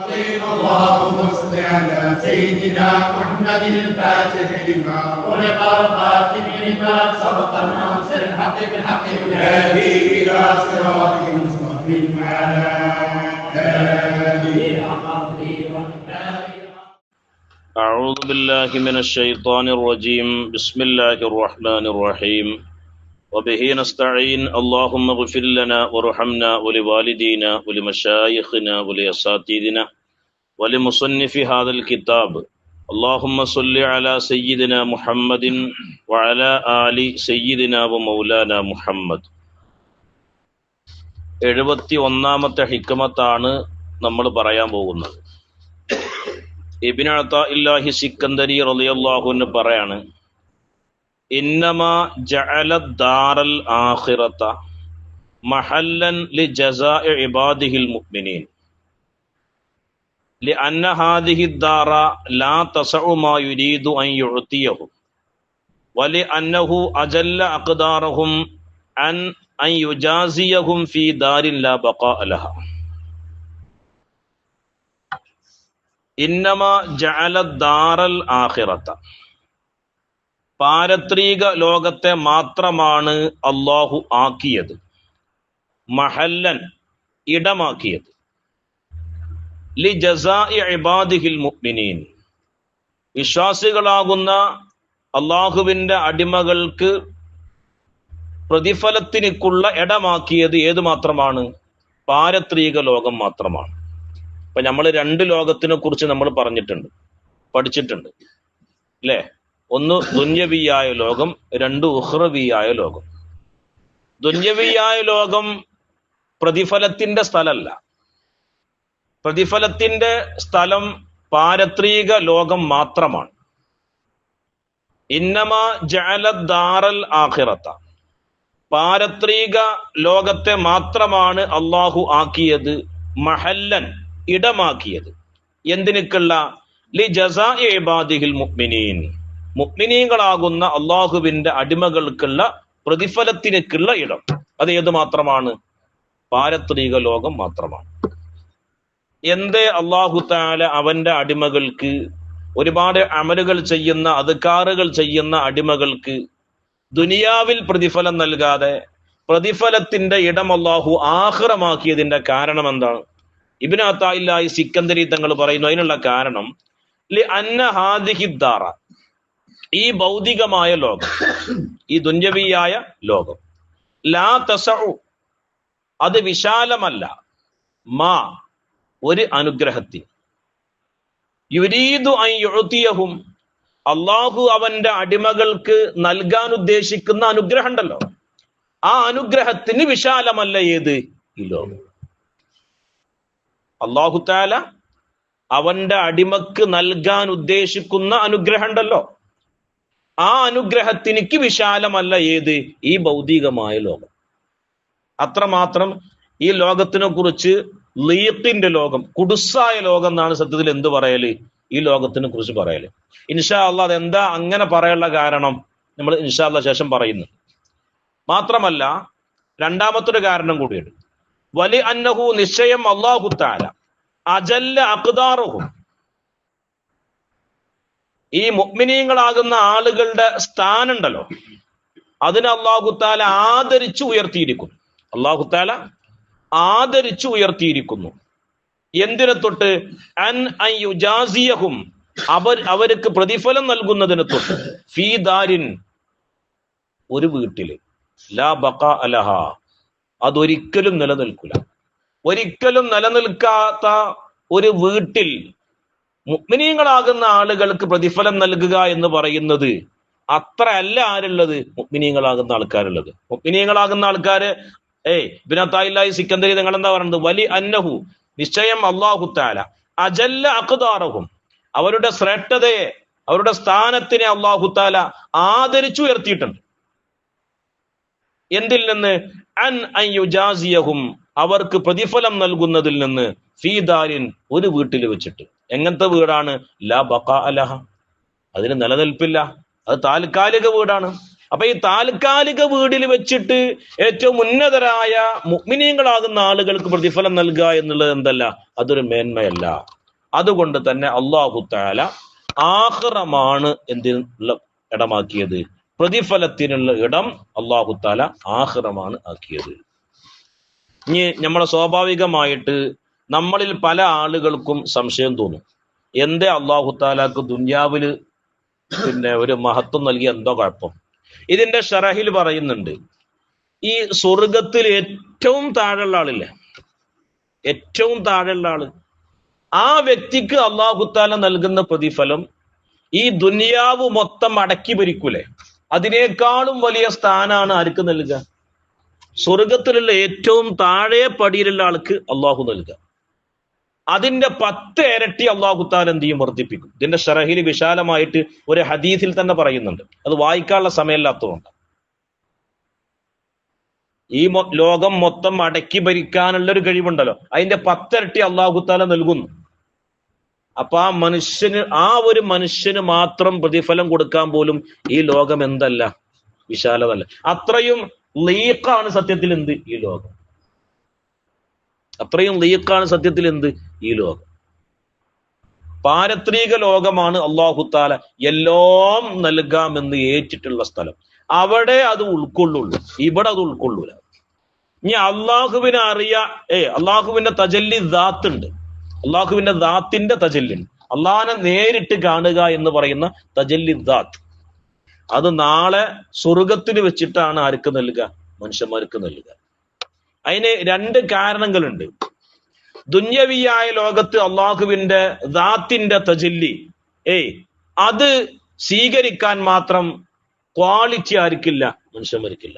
اللهم صل على سيدنا محمد الفاتح لما ولق الخاتم لما سبق الناصر الحق بالحق والهادي الى صراطك المستقيم وعلى اله أعوذ بالله من الشيطان الرجيم بسم الله الرحمن الرحيم وبه نستعين اللهم اغفر لنا وارحمنا ولوالدينا ولمشايخنا ولأساتذتنا ولمصنف هذا الكتاب اللهم صل على سيدنا محمد وعلى آل سيدنا ومولانا محمد. 71ാമത്തെ ഹിക്മത്താണ് നമ്മൾ പറയാൻ പോകുന്നത്. ഇബ്നു അതാഇല്ലാഹി സിക്കന്ദരി റളിയല്ലാഹു അൻഹു പറയാണ്, ഇന്നമാ ജഅല ദാറൽ ആഖിറത മഹല്ലൻ ലിജസാഇ ഇബാദിഹിൽ മുഅ്മിനീൻ لأن هذه الدار لا تسع ما يريد أن يعطيهم ولأنه أجل أقدارهم أن يجازيهم في دار لا بقاء لها. ഇന്നമ ജഅല ദാറൽ ആഖിറത, പാരത്രിക ലോകത്തെ മാത്രമാണ് അല്ലാഹു ആക്കിയത്, മഹല്ലൻ ഇടമാക്കിയത്, ലിജസാഇ ഇബാദിഹിൽ മുഅ്മിനീൻ വിശ്വാസികളാകുന്ന അല്ലാഹുവിൻ്റെ അടിമകൾക്ക് പ്രതിഫലത്തിനുള്ള ഇടമാക്കിയത് ഏത് മാത്രമാണ്? പാരത്രിക ലോകം മാത്രമാണ്. അപ്പൊ നമ്മൾ 2 ലോകത്തിനെ കുറിച്ച് നമ്മൾ പഠിച്ചിട്ടുണ്ട് അല്ലേ? ഒന്ന് ദുന്യവിയായ ലോകം, 2 ഉഖ്റവിയായ ലോകം. ദുന്യവിയായ ലോകം പ്രതിഫലത്തിന്റെ സ്ഥലമല്ല, പ്രതിഫലത്തിന്റെ സ്ഥലം പാരത്രിക ലോകം മാത്രമാണ്. ഇന്നമാ ജഅല ദാറൽ ആഖിറത, പാരത്രിക ലോകത്തെ മാത്രമാണ് അല്ലാഹു ആക്കിയത്, മഹല്ലൻ ഇടമാക്കിയത്. എന്തിനൊക്കെയുള്ള? ലി ജസാഇ ഇബാദിഹിൽ മുഅ്മിനീൻ, മുഅ്മിനീങ്ങളാകുന്ന അല്ലാഹുവിന്റെ അടിമകൾക്കുള്ള പ്രതിഫലത്തിനൊക്കെയുള്ള ഇടം. അത് ഏത് മാത്രമാണ്? പാരത്രിക ലോകം മാത്രമാണ്. എന്തേ അല്ലാഹു തആല അവന്റെ അടിമകൾക്ക്, ഒരുപാട് അമലുകൾ ചെയ്യുന്ന, അദ്കാറുകൾ ചെയ്യുന്ന അടിമകൾക്ക് ദുനിയാവിൽ പ്രതിഫലം നൽകാതെ പ്രതിഫലത്തിന്റെ ഇടം അല്ലാഹു ആഖിറമാക്കിയതിന്റെ കാരണം എന്താണ്? ഇബ്നു അതാഇല്ലാഹി സിക്കന്ദരി തങ്ങൾ പറയുന്നു, അതിനുള്ള കാരണം ലി അന്ന ഹാദിഹി ദാറ, ഈ ഭൗതികമായ ലോകം, ഈ ദുന്യവിയായ ലോകം, ലാ തസഉ, അത് വിശാലമല്ല, മാ, ഒരു അനുഗ്രഹത്തിന്, യുരീദു അൻ യുഅ്തിയഹും, അല്ലാഹു അവന്റെ അടിമകൾക്ക് നൽകാൻ ഉദ്ദേശിക്കുന്ന അനുഗ്രഹം ഉണ്ടല്ലോ, ആ അനുഗ്രഹത്തിന് വിശാലമല്ല ഏത്? ഈ ലോകം. അല്ലാഹു തആല അവന്റെ അടിമക്ക് നൽകാൻ ഉദ്ദേശിക്കുന്ന അനുഗ്രഹം ഉണ്ടല്ലോ, ആ അനുഗ്രഹത്തിനിക്ക് വിശാലമല്ല ഏത്? ഈ ഭൗതികമായ ലോകം. അത്രമാത്രം ഈ ലോകത്തിനെ കുറിച്ച് ലീഖിന്റെ ലോകം, കുടുസായ ലോകം എന്നാണ് സത്യത്തിൽ എന്ത് പറയല്? ഈ ലോകത്തിനെ കുറിച്ച് പറയല്. ഇൻഷാ അല്ലാഹ് അതെന്താ അങ്ങനെ പറയാനുള്ള കാരണം നമ്മൾ ഇൻഷാ അല്ലാഹ് ശേഷം പറയുന്നു. മാത്രമല്ല രണ്ടാമത്തൊരു കാരണം കൂടിയുണ്ട്. വലി അന്നഹു, നിശ്ചയം അല്ലാഹു തആല അജല്ല അഖ്ദാറുഹും, ഈ മുഅ്മിനീങ്ങളാകുന്ന ആളുകളുടെ സ്ഥാനമുണ്ടല്ലോ, അതിനെ അല്ലാഹു തആല ആദരിച്ചു ഉയർത്തിയിരിക്കുന്നു. അല്ലാഹു തആല ആദരിച്ചു ഉയർത്തിയിരിക്കുന്നു. എന്തിനെ തൊട്ട്? അൻ യുജാസിയഹും, അവർക്ക് പ്രതിഫലം നൽകുന്നതിനെ തൊട്ട്, ഫീ ദാരിൻ, ഒരു വീട്ടില്, ലാ ബഖാ ലഹ, അതൊരിക്കലും നിലനിൽക്കില്ല, ഒരിക്കലും നിലനിൽക്കാത്ത ഒരു വീട്ടിൽ മുഅ്മിനീങ്ങളാകുന്ന ആളുകൾക്ക് പ്രതിഫലം നൽകുക എന്ന് പറയുന്നത് അത്ര അല്ല ആരുള്ളത്? മുഅ്മിനീങ്ങളാകുന്ന ആൾക്കാരുള്ളത്. മുഅ്മിനീങ്ങളാകുന്ന ആൾക്കാര് ഇബ്നു അതാഇല്ലാഹി സിക്കന്ദരി നിങ്ങൾ എന്താ പറയുന്നത്? വലി അന്നഹു, നിശ്ചയം അല്ലാഹു തആല അജല്ല അഖ്ദാറഹും, അവരുടെ ശ്രേഷ്ഠതയെ, അവരുടെ സ്ഥാനത്തിനെ അല്ലാഹു തആല ആദരിച്ചു ഉയർത്തിയിട്ടുണ്ട്. എന്തിൽ നിന്ന്? അൻ യുജാസിയഹും, അവർക്ക് പ്രതിഫലം നൽകുന്നതിൽ നിന്ന്, ഫീ ദാരിൻ, ഒരു വീട്ടിൽ വെച്ചിട്ട്. എങ്ങനത്തെ വീടാണ്? ലാ ബഖാ ലഹ, അതിന് നിലനിൽപ്പില്ല, അത് താൽക്കാലിക വീടാണ്. അപ്പൊ ഈ താൽക്കാലിക വീടിൽ വെച്ചിട്ട് ഏറ്റവും ഉന്നതരായ മുഅ്മിനീങ്ങളാകുന്ന ആളുകൾക്ക് പ്രതിഫലം നൽകുക എന്നുള്ളത് എന്തല്ല, അതൊരു മേന്മയല്ല. അതുകൊണ്ട് തന്നെ അല്ലാഹു തആല ആഖിറമാണ് എന്തിനുള്ള ഇടമാക്കിയത്, പ്രതിഫലത്തിനുള്ള ഇടം അല്ലാഹു തആല ആഖിറമാണ് ആക്കിയത്. ഇനി നമ്മളെ സ്വാഭാവികമായിട്ട് നമ്മളിൽ പല ആളുകൾക്കും സംശയം തോന്നും, എന്തേ അല്ലാഹു തആലക്ക് ദുനിയാവില് ഒരു മഹത്വം നൽകിയ എന്തോ കുഴപ്പം? ഇതിന്റെ ഷറഹിൽ പറയുന്നുണ്ട്, ഈ സ്വർഗത്തിൽ ഏറ്റവും താഴെയുള്ള ആളില്ലേ, ഏറ്റവും താഴെയുള്ള ആള്, ആ വ്യക്തിക്ക് അല്ലാഹു തആല നൽകുന്ന പ്രതിഫലം ഈ ദുനിയാവ് മൊത്തം അടക്കി ഭരിക്കൂലേ, അതിനേക്കാളും വലിയ സ്ഥാനാണ് ആർക്ക് നൽകുക? സ്വർഗത്തിലുള്ള ഏറ്റവും താഴെ പടിയിലുള്ള ആൾക്ക് അള്ളാഹു നൽകുക. അതിന്റെ 10 ഇരട്ടി അള്ളാഹു തആല എന്ത് ചെയ്യും, വർദ്ധിപ്പിക്കും. ഇതിന്റെ ഷറഹിൽ വിശാലമായിട്ട് ഒരു ഹദീസിൽ തന്നെ പറയുന്നുണ്ട്, അത് വായിക്കാനുള്ള സമയമില്ലാത്തതുകൊണ്ട്. ഈ ലോകം മൊത്തം അടക്കി ഭരിക്കാനുള്ള ഒരു കഴിവുണ്ടല്ലോ, അതിന്റെ 10 ഇരട്ടി അള്ളാഹു തആല നൽകുന്നു. അപ്പൊ ആ ഒരു മനുഷ്യന് മാത്രം പ്രതിഫലം കൊടുക്കാൻ പോലും ഈ ലോകം എന്തല്ല, വിശാലതല്ല. അത്രയും ലീഖാണ് സത്യത്തിൽ എന്ത്, ഈ ലോകം. അത്രയും ലീഖാണ് സത്യത്തിൽ എന്ത്, ഈ ലോകം. പാരത്രിക ലോകമാണ് അല്ലാഹു തആല എല്ലാം നൽകാമെന്ന് ഏറ്റിട്ടുള്ള സ്ഥലം. അവിടെ അത് ഉൾക്കൊള്ളുള്ളൂ, ഇവിടെ അത് ഉൾക്കൊള്ളൂല. ഇനി അള്ളാഹുവിനെ അള്ളാഹുവിന്റെ തജല്ലി ദാത്ത് ഉണ്ട്, അള്ളാഹുവിന്റെ ദാത്തിന്റെ തജല്ലി ഉണ്ട്. അള്ളാഹിനെ നേരിട്ട് കാണുക എന്ന് പറയുന്ന തജല്ലി ദാത്ത്, അത് നാളെ സ്വർഗത്തിൽ വെച്ചിട്ടാണ് ആർക്ക് നൽകുക, മനുഷ്യന്മാർക്ക് നൽകുക. അതിന് 2 കാരണങ്ങളുണ്ട്. ദുന്യവിയായ ലോകത്ത് അള്ളാഹുവിന്റെ ദാത്തിന്റെ തജല്ലി അത് സ്വീകരിക്കാൻ മാത്രം ക്വാളിറ്റി ആർക്കില്ല, മനുഷ്യന്മാർക്കില്ല.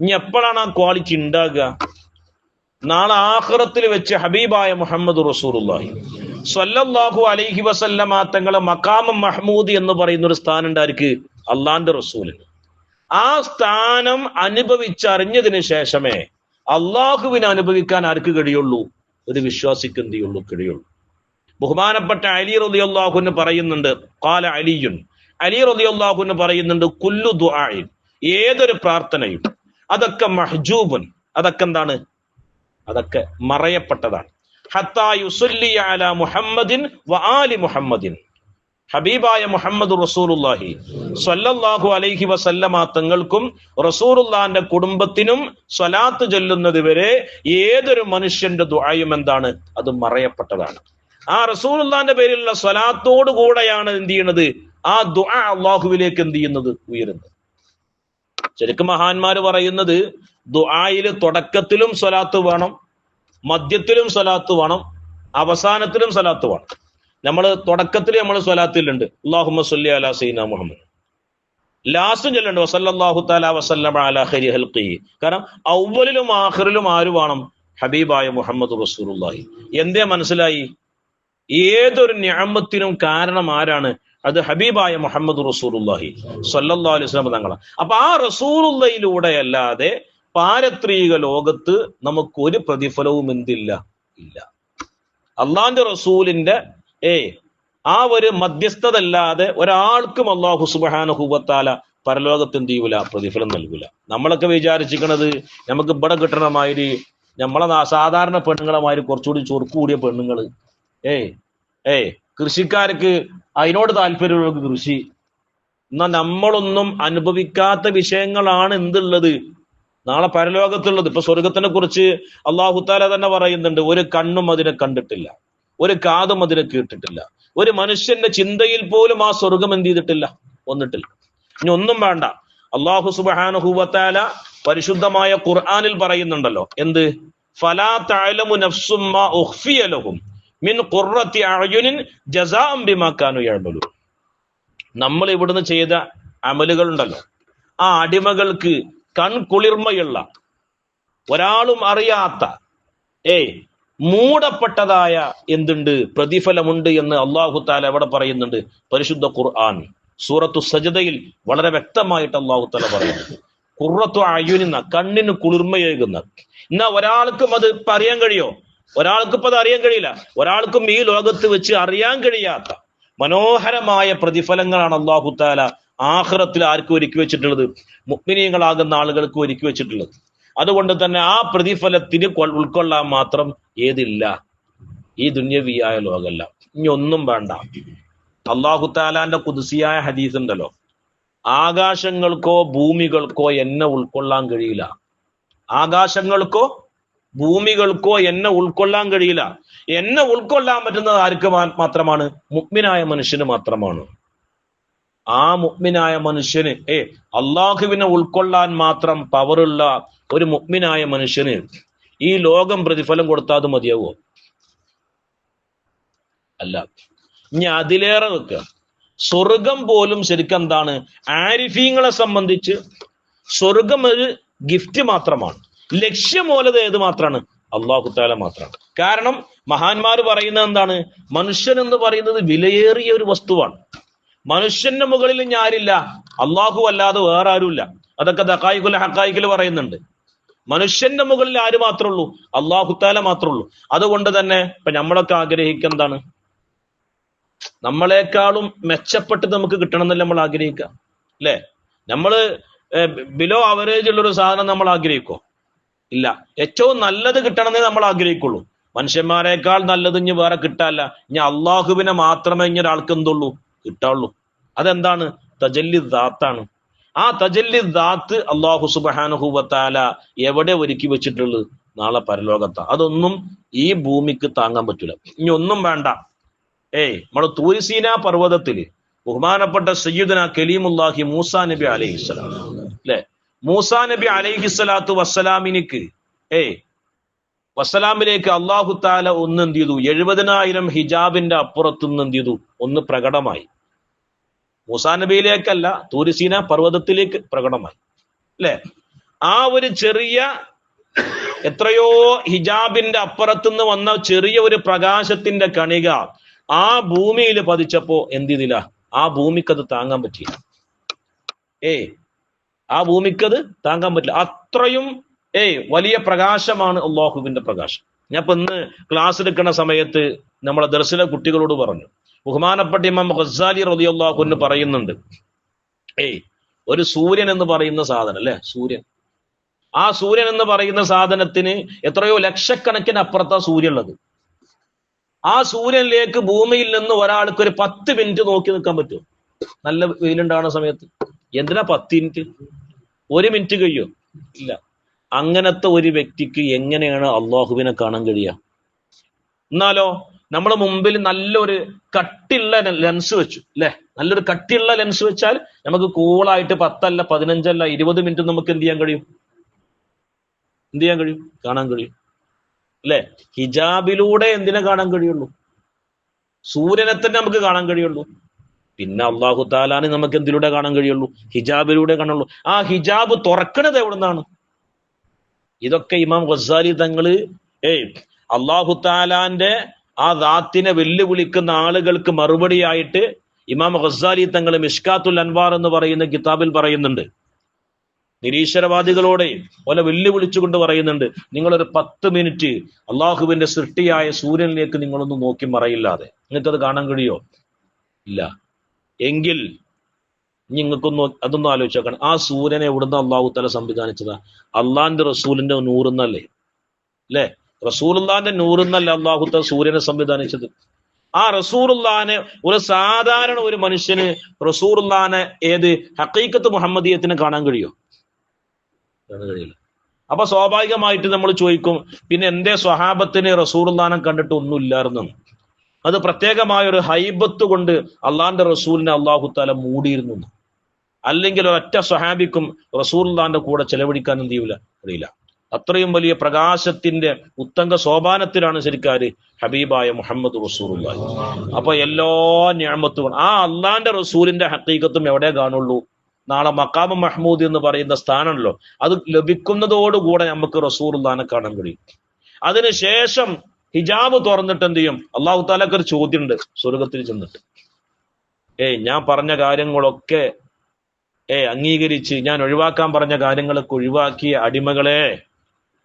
ഇനി എപ്പോഴാണ് ആ ക്വാളിറ്റി ഉണ്ടാകുക? നാളെ ആഖിറത്തിൽ വെച്ച് ഹബീബായ മുഹമ്മദ് റസൂലുള്ളാഹി സ്വല്ലല്ലാഹു അലൈഹി വസല്ലമ തങ്ങളെ മഖാമം മഹ്മൂദ് എന്ന് പറയുന്ന ഒരു സ്ഥാനം ഉണ്ടായിരിക്കും അള്ളാന്റെ റസൂലിന്. ആ സ്ഥാനം അനുഭവിച്ചറിഞ്ഞതിന് ശേഷമേ അള്ളാഹുവിനെ അനുഭവിക്കാൻ ആർക്ക് കഴിയുള്ളൂ, ഒരു വിശ്വാസിക്ക് എന്ത് ചെയ്യുള്ളൂ, കഴിയുള്ളൂ. ബഹുമാനപ്പെട്ട അലി റളിയല്ലാഹു അൻഹു പറയുന്നുണ്ട്, ഖാല അലിയുൻ, അലി റളിയല്ലാഹു അൻഹു പറയുന്നുണ്ട്, കുല്ലു ദുആഇൻ, ഏതൊരു പ്രാർത്ഥനയും, അതൊക്കെ മഹ്ജൂബുൻ, അതൊക്കെ എന്താണ്, അതൊക്കെ മറയപ്പെട്ടതാണ്. ഹത്താ യുസല്ലി അലാ മുഹമ്മദിൻ വ ആലി മുഹമ്മദിൻ, ഹബീബായ മുഹമ്മദ് റസൂലുള്ളാഹി സ്വല്ലല്ലാഹു അലൈഹി വസല്ലമ തങ്ങൾക്കും റസൂലുള്ളാഹിന്റെ കുടുംബത്തിനും സ്വലാത്ത് ചൊല്ലുന്നത് വരെ ഏതൊരു മനുഷ്യന്റെ ദുആയും എന്താണ്, അത് മറയപ്പെട്ടതാണ്. ആ റസൂലുള്ളാഹിന്റെ പേരിലുള്ള സ്വലാത്തോട് കൂടെയാണ് എന്ത് ചെയ്യുന്നത്, ആ ദുആ അള്ളാഹുവിലേക്ക് എന്ത് ചെയ്യുന്നത്, ഉയരുന്നത്. ശരിക്കും മഹാന്മാര് പറയുന്നത്, ദുആയില് തുടക്കത്തിലും സ്വലാത്ത് വേണം, മധ്യത്തിലും സ്വലാത്ത് വേണം, അവസാനത്തിലും സ്വലാത്ത് വേണം. നമ്മൾ തുടക്കത്തിൽ നമ്മൾ സ്വലാത്തിലുണ്ട് അല്ലാഹുമ്മ സ്വല്ലി അലാ സയ്യിദിനാ മുഹമ്മദ്, ലാസ്റ്റും ചൊല്ലുണ്ട് വസല്ലല്ലാഹു തആല വസല്ലമ അലാ ഖൈരി ഖൽഖി. കാരണം അവ്വലിലും ആഖിറിലും ആര് വേണം, ഹബീബായ മുഹമ്മദ് റസൂലുള്ളാഹി. എന്തേ മനസ്സിലായി? ഏതൊരു നിഅമത്തിനും കാരണം ആരാണ്, അത് ഹബീബായ മുഹമ്മദ് റസൂലുള്ളാഹി സ്വല്ലല്ലാഹു അലൈഹി വസല്ലം തങ്ങളാണ്. അപ്പൊ ആ റസൂലുള്ളാഹിയിലൂടെ അല്ലാതെ പാരത്രിക ലോകത്ത് നമുക്ക് ഒരു പ്രതിഫലവും എന്തില്ല, ഇല്ല. അള്ളാന്റെ റസൂലിന്റെ ആ ഒരു മധ്യസ്ഥത അല്ലാതെ ഒരാൾക്കും അല്ലാഹു സുബ്ഹാനഹു വ തആല പരലോകത്ത് എന്ത് ചെയ്യൂല, പ്രതിഫലം നൽകൂല. നമ്മളൊക്കെ വിചാരിച്ചിരിക്കണത് നമുക്ക് ഇവിടെ കിട്ടണ മാതിരി, നമ്മളെ സാധാരണ പെണ്ണുങ്ങളെ മാതിരി കുറച്ചുകൂടി ചൊറുക്ക് കൂടിയ പെണ്ണുങ്ങള്, കൃഷിക്കാർക്ക് അതിനോട് താല്പര്യമുള്ള കൃഷി, എന്നാൽ നമ്മളൊന്നും അനുഭവിക്കാത്ത വിഷയങ്ങളാണ് എന്തുള്ളത്, നാളെ പരലോകത്തുള്ളത്. ഇപ്പൊ സ്വർഗത്തിനെ കുറിച്ച് അല്ലാഹു തആല തന്നെ പറയുന്നുണ്ട്, ഒരു കണ്ണും അതിനെ കണ്ടിട്ടില്ല, ഒരു കാതും അതിനെ കേട്ടിട്ടില്ല, ഒരു മനുഷ്യന്റെ ചിന്തയിൽ പോലും ആ സ്വർഗം എന്ത് ചെയ്തിട്ടില്ല, വന്നിട്ടില്ല. ഇനി ഒന്നും വേണ്ട, അല്ലാഹു സുബ്ഹാനഹു വ തആല പരിശുദ്ധമായ ഖുർആനിൽ പറയുന്നുണ്ടല്ലോ, എന്ത്, ഫലാ തഅലമു നഫ്സും മാ ഉഖ്ഫിയ ലഹും മിൻ ഖുർറത്തി അഅ്യുനിൻ ജസാഅൻ ബിമാ കാനൂ യഅമലൂൻ. നമ്മൾ ഇവിടുന്ന് ചെയ്ത അമലുകൾ ഉണ്ടല്ലോ, ആ അടിമകൾക്ക് കൺകുളിർമയുള്ള, ഒരാളും അറിയാത്ത മൂടപ്പെട്ടതായ എന്തുണ്ട്, പ്രതിഫലമുണ്ട് എന്ന് അല്ലാഹു തആല എവിടെ പറയുന്നുണ്ട്, പരിശുദ്ധ ഖുർആൻ സൂറത്തു സജ്ദയിൽ വളരെ വ്യക്തമായിട്ട് അല്ലാഹു തആല പറയുന്നു, ഖുർറത്തു അയ്യുനിന്ന, കണ്ണിന് കുളിർമയേകുന്ന. എന്നാ ഒരാൾക്കും അത് ഇപ്പൊ അറിയാൻ കഴിയോ? ഒരാൾക്കിപ്പോ അത് അറിയാൻ കഴിയില്ല. ഒരാൾക്കും ഈ ലോകത്ത് വെച്ച് അറിയാൻ കഴിയാത്ത മനോഹരമായ പ്രതിഫലങ്ങളാണ് അല്ലാഹു തആല ആഖിറത്തിൽ ആർക്ക് ഒരുക്കി വെച്ചിട്ടുള്ളത്? മുഅ്മിനീങ്ങളാകുന്ന ആളുകൾക്ക് ഒരുക്കി വെച്ചിട്ടുള്ളത്. അതുകൊണ്ട് തന്നെ ആ പ്രതിഫലത്തിന് ഉൾക്കൊള്ളാൻ മാത്രം ഏതില്ല, ഈ ദുന്യവിയായ ലോകമല്ല. ഇനി ഒന്നും വേണ്ട. അല്ലാഹു തആലാന്റെ ഖുദ്സിയായ ഹദീസ് ഉണ്ടല്ലോ, ആകാശങ്ങൾക്കോ ഭൂമികൾക്കോ എന്നെ ഉൾക്കൊള്ളാൻ കഴിയില്ല. ആകാശങ്ങൾക്കോ ഭൂമികൾക്കോ എന്നെ ഉൾക്കൊള്ളാൻ കഴിയില്ല. എന്നെ ഉൾക്കൊള്ളാൻ പറ്റുന്നത് ആർക്ക് മാത്രമാണ്? മുഅ്മിനായ മനുഷ്യന് മാത്രമാണ്. ആ മുഅ്മിനായ മനുഷ്യന് അള്ളാഹുവിനെ ഉൾക്കൊള്ളാൻ മാത്രം പവറുള്ള ഒരു മുഅ്മിനായ മനുഷ്യന് ഈ ലോകം പ്രതിഫലം കൊടുത്താൽ അത് മതിയാവോ? അല്ല. ഇനി അതിലേറെ വെക്കുക, സ്വർഗം പോലും ശരിക്കും എന്താണ്, ആരിഫീങ്ങളെ സംബന്ധിച്ച് സ്വർഗം ഒരു ഗിഫ്റ്റ് മാത്രമാണ്. ലക്ഷ്യമൂലത ഏത് മാത്രമാണ്? അല്ലാഹു തആല മാത്രമാണ്. കാരണം മഹാന്മാർ പറയുന്നത് എന്താണ്? മനുഷ്യൻ എന്ന് പറയുന്നത് വിലയേറിയ ഒരു വസ്തുവാണ്. മനുഷ്യന്റെ മുകളിൽ ഇനി ആരില്ല? അള്ളാഹു അല്ലാതെ വേറെ ആരുമില്ല. അതൊക്കെ ദഖായിഖുൽ ഹഖായിഖിൽ പറയുന്നുണ്ട്. മനുഷ്യന്റെ മുകളിൽ ആര് മാത്രമേ ഉള്ളൂ? അല്ലാഹു തആല മാത്രമേ ഉള്ളൂ. അതുകൊണ്ട് തന്നെ ഇപ്പൊ നമ്മളൊക്കെ ആഗ്രഹിക്കുക എന്താണ്? നമ്മളെക്കാളും മെച്ചപ്പെട്ട് നമുക്ക് കിട്ടണം എന്നല്ല നമ്മൾ ആഗ്രഹിക്കുക, അല്ലെ? നമ്മള് ബിലോ ആവറേജ് ഉള്ളൊരു സാധനം നമ്മൾ ആഗ്രഹിക്കോ? ഇല്ല. ഏറ്റവും നല്ലത് കിട്ടണമെന്നേ നമ്മൾ ആഗ്രഹിക്കുള്ളൂ. മനുഷ്യന്മാരെക്കാൾ നല്ലത് ഇനി വേറെ കിട്ടാല്ല. ഇനി അള്ളാഹുവിനെ മാത്രമേ ഇനി ഒരാൾക്ക് എന്തുള്ളൂ? കിട്ടാവുള്ളൂ. അതെന്താണ്? തജല്ലി ദാത്താണ്. ആ തജല്ലി ദാത്ത് അല്ലാഹു സുബ്ഹാനഹു വ തആല എവിടെ ഒരുക്കി വെച്ചിട്ടുള്ളത്? നാളെ പരലോകത്താ. അതൊന്നും ഈ ഭൂമിക്ക് താങ്ങാൻ പറ്റൂല. ഇനി ഒന്നും വേണ്ട. നമ്മുടെ തൂരിസീന പർവ്വതത്തില് ബഹുമാനപ്പെട്ട സയ്യിദുനാ കലീമുല്ലാഹി മൂസാ നബി അലൈഹിസ്സലാം, അല്ലെ? മൂസാ നബി അലൈഹിസ്സലാത്തു വസ്സലാമിനിക്ക് വസ്സലാമിലേക്ക് അല്ലാഹു തആല ഒന്ന് എന്ത് ചെയ്തു? 70,000 ഹിജാബിന്റെ അപ്പുറത്തുനിന്ന് എന്ത് ചെയ്തു? ഒന്ന് പ്രകടമായി. മൂസാ നബിയിലേക്കല്ല, തൂരിസീന പർവ്വതത്തിലേക്ക് പ്രകടമായി, അല്ലെ? ആ ഒരു ചെറിയ, എത്രയോ ഹിജാബിന്റെ അപ്പുറത്തുനിന്ന് വന്ന ചെറിയ ഒരു പ്രകാശത്തിന്റെ കണിക ആ ഭൂമിയിൽ പതിച്ചപ്പോ എന്ത് ചെയ്തില്ല? ആ ഭൂമിക്കത് താങ്ങാൻ പറ്റിയില്ല. ആ ഭൂമിക്കത് താങ്ങാൻ പറ്റില്ല. അത്രയും വലിയ പ്രകാശമാണ് അല്ലാഹുവിന്റെ പ്രകാശം. ഞാൻ ഇപ്പൊ ഇന്ന് ക്ലാസ് എടുക്കുന്ന സമയത്ത് നമ്മളെ ദർസിലെ കുട്ടികളോട് പറഞ്ഞു, ബഹുമാനപ്പെട്ട ഇമാം ഗസ്സാലി റളിയല്ലാഹു അൻഹു പറയുന്നുണ്ട്, ഒരു സൂര്യൻ എന്ന് പറയുന്ന സാധനം, അല്ലെ? സൂര്യൻ, ആ സൂര്യൻ എന്ന് പറയുന്ന സാധനത്തിന് എത്രയോ ലക്ഷക്കണക്കിന് അപ്പുറത്താ സൂര്യൻ ഉള്ളത്. ആ സൂര്യനിലേക്ക് ഭൂമിയിൽ നിന്ന് ഒരാൾക്ക് ഒരു 10 മിനിറ്റ് നോക്കി നിൽക്കാൻ പറ്റുമോ? നല്ല വെയിലുണ്ടാകുന്ന സമയത്ത്. എന്തിനാ 10 മിനിറ്റ്? 1 മിനിറ്റ് കഴിയോ? ഇല്ല. അങ്ങനത്തെ ഒരു വ്യക്തിക്ക് എങ്ങനെയാണ് അള്ളാഹുവിനെ കാണാൻ കഴിയുക? എന്നാലോ നമ്മുടെ മുമ്പിൽ നല്ലൊരു കട്ടിയുള്ള ലെൻസ് വെച്ചു, അല്ലെ? നല്ലൊരു കട്ടിയുള്ള ലെൻസ് വെച്ചാൽ നമുക്ക് കൂളായിട്ട് 10 അല്ല 15 അല്ല 20 മിനിറ്റ് നമുക്ക് എന്ത് ചെയ്യാൻ കഴിയും? കാണാൻ കഴിയും, അല്ലെ? ഹിജാബിലൂടെ എന്തിനെ കാണാൻ കഴിയുള്ളൂ? സൂര്യനെ തന്നെ നമുക്ക് കാണാൻ കഴിയുള്ളൂ. പിന്നെ അല്ലാഹു തആലാനെ നമുക്ക് എന്തിലൂടെ കാണാൻ കഴിയുള്ളൂ? ഹിജാബിലൂടെ കാണുള്ളൂ. ആ ഹിജാബ് തുറക്കണത് എവിടുന്നാണ്? ഇതൊക്കെ ഇമാം ഗസ്സാലി തങ്ങള് അല്ലാഹു തആലാന്റെ ആ ദാത്തിനെ വെല്ലുവിളിക്കുന്ന ആളുകൾക്ക് മറുപടിയായിട്ട് ഇമാം ഗസ്സാലി തങ്ങൾ മിഷ്കാത്തുൽ അൻവാർ എന്ന് പറയുന്ന കിതാബിൽ പറയുന്നുണ്ട്. നിരീശ്വരവാദികളോടെ പോലെ വെല്ലുവിളിച്ചുകൊണ്ട് പറയുന്നുണ്ട്, നിങ്ങളൊരു 10 മിനിറ്റ് അള്ളാഹുവിന്റെ സൃഷ്ടിയായ സൂര്യനിലേക്ക് നിങ്ങളൊന്ന് നോക്കി മറയില്ലാതെ നിങ്ങൾക്കത് കാണാൻ കഴിയോ? ഇല്ല. എങ്കിൽ നിങ്ങൾക്കൊന്ന് അതൊന്നും ആലോചിച്ചേക്കണം. ആ സൂര്യനെ എവിടുന്ന് അള്ളാഹു തആല സംവിധാനിച്ചതാ? അള്ളാന്റെ റസൂലിന്റെ നൂറുന്നല്ലേ, അല്ലെ? റസൂലുള്ളാന്റെ നൂറുന്നല്ല അള്ളാഹു തആല സൂര്യനെ സംവിധാനിച്ചത്. ആ റസൂലുള്ളാനെ ഒരു സാധാരണ ഒരു മനുഷ്യന് റസൂലുള്ളാനെ ഹഖീഖത്ത് മുഹമ്മദിയത്തിനെ കാണാൻ കഴിയോ? കഴിയില്ല. അപ്പൊ സ്വാഭാവികമായിട്ട് നമ്മൾ ചോദിക്കും, പിന്നെ എന്റെ സ്വഹാബത്തിന് റസൂലുള്ളാനെ കണ്ടിട്ട് ഒന്നും ഇല്ലായിരുന്നു? അത് പ്രത്യേകമായ ഒരു ഹൈബത്ത് കൊണ്ട് അള്ളാന്റെ റസൂലിനെ അല്ലാഹു തആല മൂടിയിരുന്നു. അല്ലെങ്കിൽ ഒരൊറ്റ സ്വഹാബിക്കും റസൂലുള്ളാന്റെ കൂടെ ചെലവഴിക്കാൻ എന്ത് ചെയ്യൂല? അറിയില്ല. അത്രയും വലിയ പ്രകാശത്തിന്റെ ഉത്തംഗ സോപാനത്തിലാണ് ശരിക്കാര് ഹബീബായ മുഹമ്മദ് റസൂലുള്ളാഹി. അപ്പൊ എല്ലാ നിഅമത്തും ആ അള്ളാന്റെ റസൂലിന്റെ ഹഖീഖത്തും എവിടെ കാണുള്ളൂ? നാളെ മഖാമ മഹ്മൂദ് എന്ന് പറയുന്ന സ്ഥാനമല്ലോ, അത് ലഭിക്കുന്നതോടുകൂടെ നമുക്ക് റസൂലുള്ളാഹിനെ കാണാൻ കഴിയും. അതിനുശേഷം ഹിജാബ് തുറന്നിട്ട് എന്ത് ചെയ്യും? അല്ലാഹു തആലക്ക് ഒരു ചോദ്യമുണ്ട് സ്വർഗത്തിൽ ചെന്നിട്ട്, ഞാൻ പറഞ്ഞ കാര്യങ്ങളൊക്കെ അംഗീകരിച്ച് ഞാൻ ഒഴിവാക്കാൻ പറഞ്ഞ കാര്യങ്ങളൊക്കെ ഒഴിവാക്കിയ അടിമകളെ,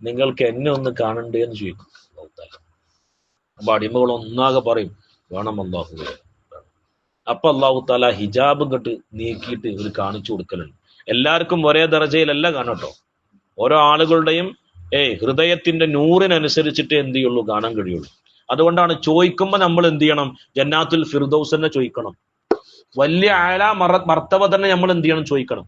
നിങ്ങൾക്ക് എന്നെ ഒന്ന് കാണണ്ടേ എന്ന് ചോദിക്കും അല്ലാഹു തആല. അപ്പൊ അടിമകൾ ഒന്നാകെ പറയും, വേണം അല്ലാഹുവേ. അപ്പൊ അള്ളാഹു താല ഹിജാബ് ഇങ്ങോട്ട് നീക്കിയിട്ട് ഇവർ കാണിച്ചു കൊടുക്കലുണ്ട്. എല്ലാവർക്കും ഒരേ ദർജയിലല്ല കാണട്ടോ. ഓരോ ആളുകളുടെയും ഹൃദയത്തിന്റെ നൂറിനനുസരിച്ചിട്ട് എന്ത് ചെയ്യുള്ളൂ, കാണാൻ കഴിയുള്ളൂ. അതുകൊണ്ടാണ് ചോദിക്കുമ്പോ നമ്മൾ എന്ത് ചെയ്യണം, ജന്നാത്തുൽ ഫിർദൗസ് തന്നെ ചോദിക്കണം. വലിയ ആല മർത്തബ തന്നെ നമ്മൾ എന്ത് ചെയ്യണം, ചോദിക്കണം.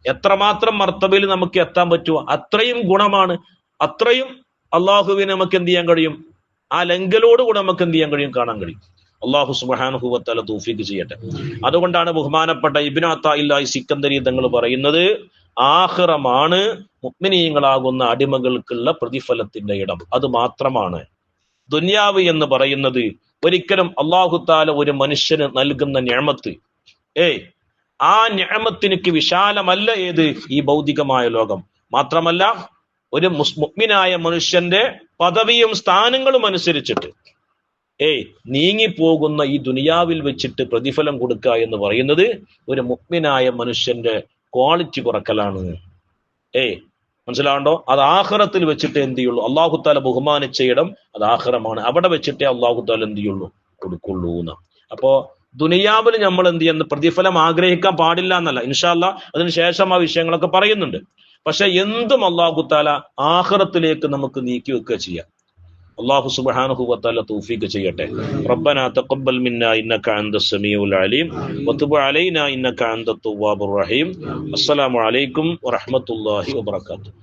എത്രമാത്രം മർത്തബയിൽ നമുക്ക് എത്താൻ പറ്റുമോ അത്രയും ഗുണമാണ്, അത്രയും അള്ളാഹുവിനെ നമുക്ക് എന്ത് ചെയ്യാൻ കഴിയും, ആ ലംഘലോടുകൂടെ നമുക്ക് എന്ത് ചെയ്യാൻ കഴിയും, കാണാൻ കഴിയും. അള്ളാഹു സുബ്ഹാനഹു വ തആല തൗഫീഖ് ചെയ്യട്ടെ. അതുകൊണ്ടാണ് ബഹുമാനപ്പെട്ട ഇബ്നു അത്താഇല്ലാഹി സിക്കന്ദരി തങ്ങൾ പറയുന്നത്, ആഖിറമാണ് മുഅ്മിനീങ്ങളാകുന്ന അടിമകൾക്കുള്ള പ്രതിഫലത്തിന്റെ ഇടം. അത് മാത്രമാണ് ദുനിയാവ് എന്ന് പറയുന്നത്. ഒരിക്കലും അള്ളാഹു തആല ഒരു മനുഷ്യന് നൽകുന്ന നിഅമത്ത്, ആ നിഅമത്തിനക്ക് വിശാലമല്ല ഏത്, ഈ ഭൗതികമായ ലോകം. മാത്രമല്ല ഒരു മുഅ്മിനായ മനുഷ്യന്റെ പദവിയും സ്ഥാനങ്ങളും അനുസരിച്ചിട്ട് നീങ്ങിപ്പോകുന്ന ഈ ദുനിയാവിൽ വെച്ചിട്ട് പ്രതിഫലം കൊടുക്കുക എന്ന് പറയുന്നത് ഒരു മുഅ്മിനായ മനുഷ്യന്റെ ക്വാളിറ്റി കുറക്കലാണ്. മനസ്സിലാവണ്ടോ? അത് ആഖിറത്തിൽ വെച്ചിട്ട് എന്ത് ചെയ്യുള്ളൂ, അള്ളാഹു താല ബഹുമാനിച്ച ഇടം അത് ആഖിറമാണ്. അവിടെ വെച്ചിട്ടേ അള്ളാഹു താല എന്ത് ചെയ്യുള്ളൂ, കൊടുക്കുള്ളൂ എന്ന്. അപ്പോ ദുനിയാവിൽ നമ്മൾ എന്ത് ചെയ്യുന്ന പ്രതിഫലം ആഗ്രഹിക്കാൻ പാടില്ല എന്നല്ല, ഇൻഷാ അല്ലാഹ് അതിനുശേഷം ആ വിഷയങ്ങളൊക്കെ പറയുന്നുണ്ട്. പക്ഷെ എന്തും അള്ളാഹു താല ആഖിറത്തിലേക്ക് നമുക്ക് നീക്കി വെക്കുക ചെയ്യാം. അല്ലാഹു സുബ്ഹാനഹു വ തആല തൗഫീഖ് ചെയ്യട്ടെ. റബ്ബനാ തഖബ്ബൽ മിന്നാ ഇന്നക അൻതസ് സമീഉൽ അലീം വതുബ് അലൈനാ ഇന്നക അൻതത് തവ്വാബുർ റഹീം. അസ്സലാമു അലൈക്കും വറഹ്മത്തുള്ളാഹി വബറകാതുഹു.